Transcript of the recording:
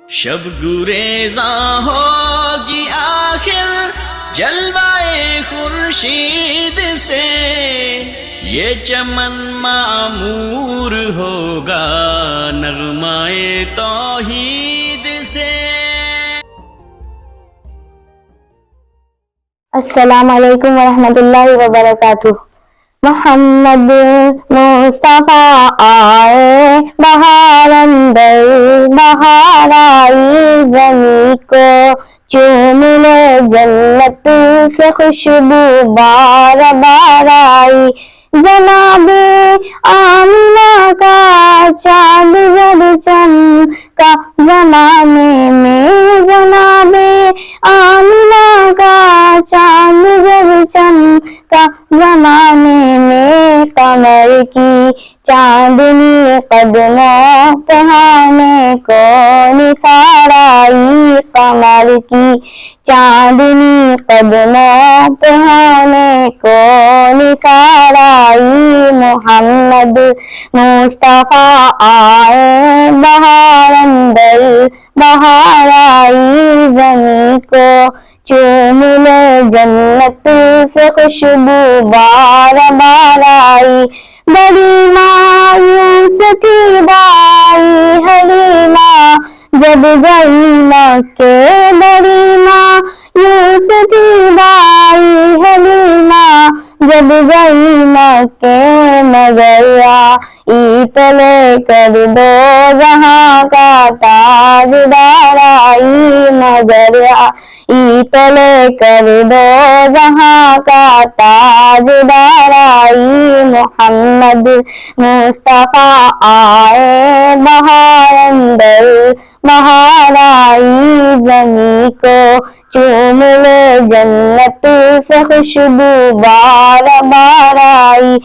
शब गुरेज़ा होगी आखिर जलवाए खुर्शीद से, ये चमन मामूर होगा नगमाए तौहीद से। अस्सलाम वालेकुम वरहमतुल्लाहि वबरकातुह। मोहम्मद मुस्तफ़ा आए बहार अंदर बहार आई, ज़मीं को चूम ले जन्नत से खुशबू बार बार आई। जनाबे आमिना का चाँद जब चमका ज़माने में, जनाबे आमिना का चाँद जब चमका ज़माने में, कमर की चांदनी कदमों पे हमें को निसार आई। कमर की चांदनी कदमों पे हमें को निसार आई। मोहम्मद मुस्तफ़ा आए बहार अंदर बहार आई, ज़मीं को चूम ले जन्नत से खुशबू बार बार आई। बड़ी मायूस थी बाई हलीमा जब गई मक्के, बड़ी मायूस थी बाई हलीमा जब गई मक्के, मगर आई तो लेकर दो जहां का ताजदार आई। मगर आई तो लेकर दो जहां का ताजदार आई। मोहम्मद मुस्तफ़ा आए बहार अंदर बहार आई, ज़मीं को चूम ले जन्नत से खुशबू बार बार आई।